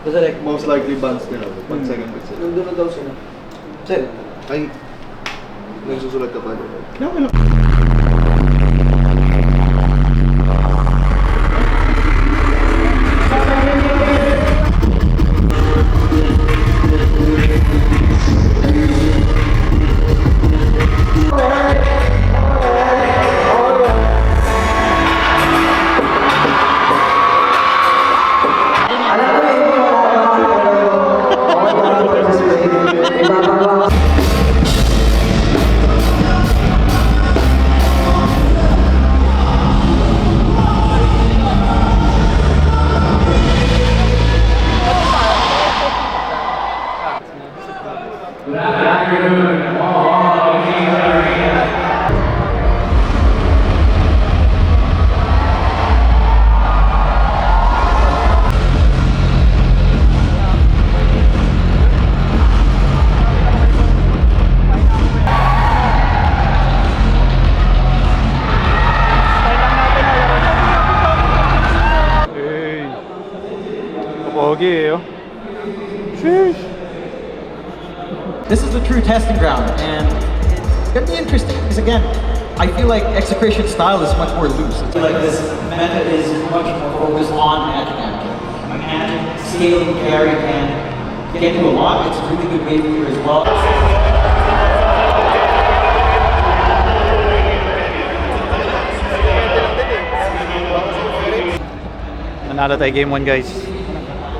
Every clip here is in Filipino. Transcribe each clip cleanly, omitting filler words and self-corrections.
Basta like, Most likely bans nila. Pag second pick sila. nandun na daw sila. Sir, Ay, nagsusulat ka pa. okay lang. Pogi, oh. Sheesh. This is the true testing ground, and it's gonna be interesting because again, I feel like execution style is much more loose. I feel like this meta is much more focused on magic action. Magic, scaling, carry can do a lot. It's a really good wave here as well. Nanalo tayo game 1 guys.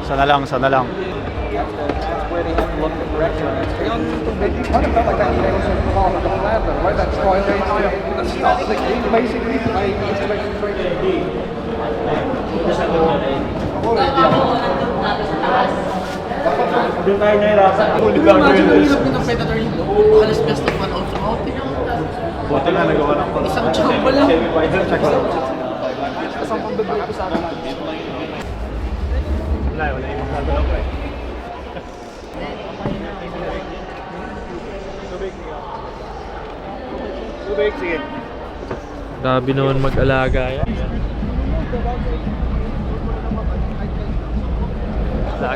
Sana lang, sana lang. That's where they have to look at the correction. It kind of felt like that was part of the plan though, right? That's why they basically playing instruction training. Doon tayo nahirapan. Imagine ang hirap ng Predator yung halos best of one out out. Buti nga nagawa ng Isang chamba lang. Isang pambibigay ko sa akin. Wala yung magkagalaw ko eh. Tubig, sige. Grabe naman mag-alaga yan.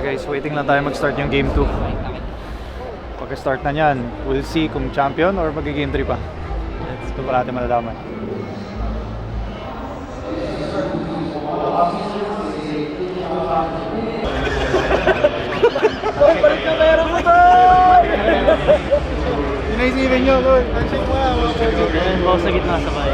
Guys, waiting lang tayo mag-start yung game 2. Pagka-start na nyan, we'll see kung champion or mag-game 3 pa. Ito pa natin malalaman. Balik na meron ko ba? Inaisipin nyo, Lord. Handshake mo nga. Ako sa gitna sa bahay.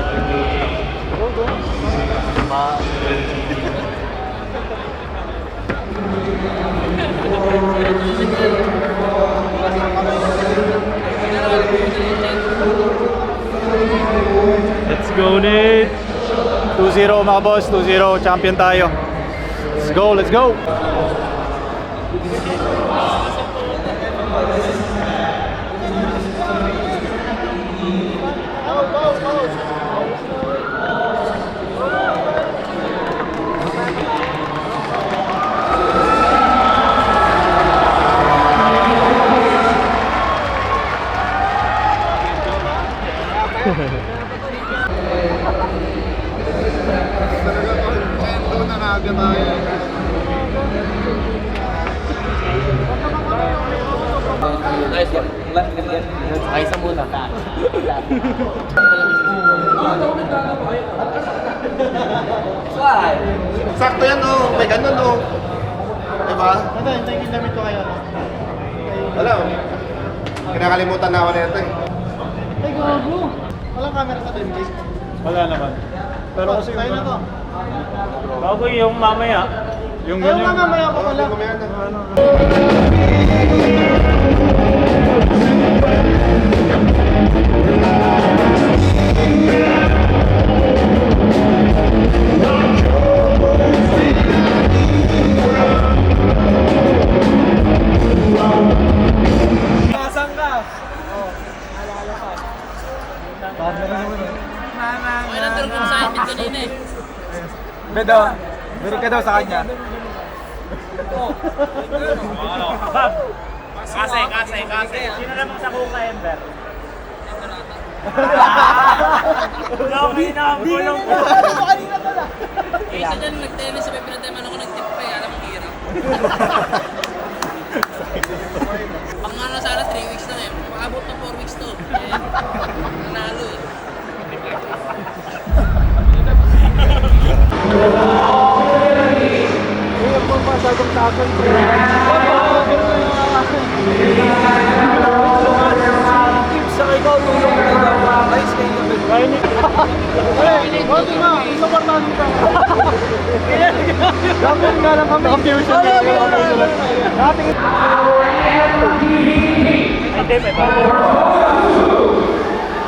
Let's go, Nate! 2-0 mga boss, 2-0. Champion tayo. Let's go, let's go! Nice one. Ay, isa muna. Sakto yan, oh. May ganun, oh. Diba? Ano, hintayin yung damit ko kayo. Wala, oh. Kinakalimutan na ako na ito, eh. Ay, gago! Walang camera sa time guys. Wala naman. Pero kasi tayo na to. Bago yung mamaya. Yung ganyan. Yung mamaya ko pala. Nasaan ka? Okay, nandun ko sa akin kanina eh. Bedo, beri ka daw sa kanya. Kasi. Sino namang sa Kuka Ember? Grabe na ang bulong ko. Isa dyan nag-tennis sa pinatay man ako nag-tip pa eh. Alam mo hirap. Pang ano sana 3 weeks lang eh. Maabot na 4 weeks to. Eh, nanalo eh.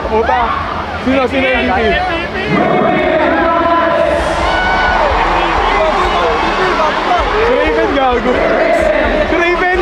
Puta! Sino MVP? Si Raven gago! Si Raven!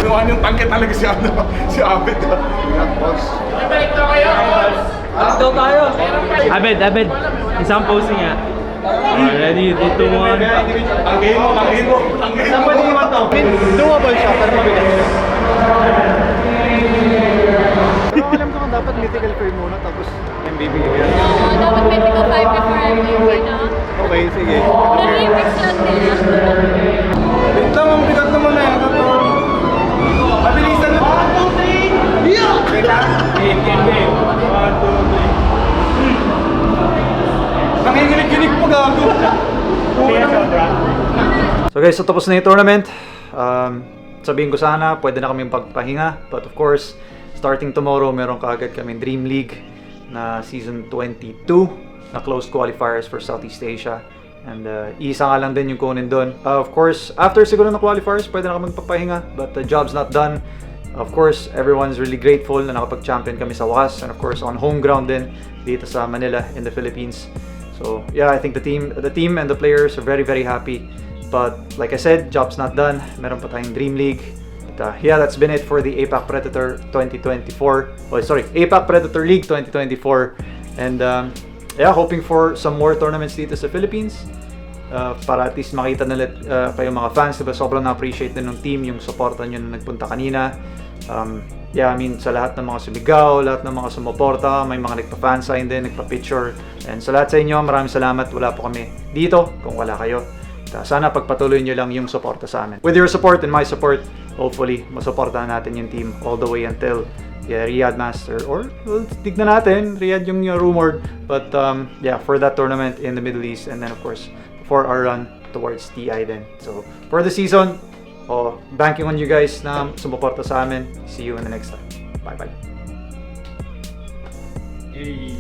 Ginawa niyong tangke talaga si si Abed. Ingat, boss. Abed, isang posing nga. Ready, 3, 2, 1. Tangkehin mo. Saan pwede iwan to? Doable siya, pero mabigat siya. Pero alam ko kung dapat mythical fair muna, tapos MVP yan. Oo, dapat medical 5 before MVP, no? Okay, sige. Na-remix natin. Wait lang, ang bigat naman na yan. Mabilisan na. 1, 2, 3. Yeah! Wait lang. Game. 1, 2, 3. Nanginginig-ginig pa gago. So guys, so tapos na yung tournament. Sabihin ko sana, pwede na kaming pagpahinga. But of course, starting tomorrow, meron kaagad kaming Dream League na Season 22 na closed qualifiers for Southeast Asia. And isa nga lang din yung kunin doon. Of course, after siguro na qualifiers, pwede na kami magpapahinga. But the job's not done. Of course, everyone's really grateful na nakapag-champion kami sa wakas. And of course, on home ground din dito sa Manila in the Philippines. So yeah, I think the team and the players are very, very happy. But like I said, job's not done. Meron pa tayong Dream League. But yeah, that's been it for the APAC Predator 2024. Oh, sorry, APAC Predator League 2024. And yeah, hoping for some more tournaments dito sa Philippines. Para at least makita na kayo mga fans. Diba? Sobrang na-appreciate din ng team yung supportan nyo na nagpunta kanina. Yeah, I mean, sa lahat ng mga sumigaw, lahat ng mga sumuporta, may mga nagpa-fan sign din, nagpa-picture. And sa lahat sa inyo, maraming salamat. Wala po kami dito kung wala kayo. Sana pagpatuloy nyo lang yung suporta sa amin. With your support and my support, hopefully, masuportahan natin yung team all the way until Riyadh Master. Or, well, tignan natin, Riyadh yung rumored. But yeah, for that tournament in the Middle East. And then of course, for our run towards TI then. So, for the season, banking on you guys na sumuporta sa amin. See you in the next time. Bye-bye. Hey.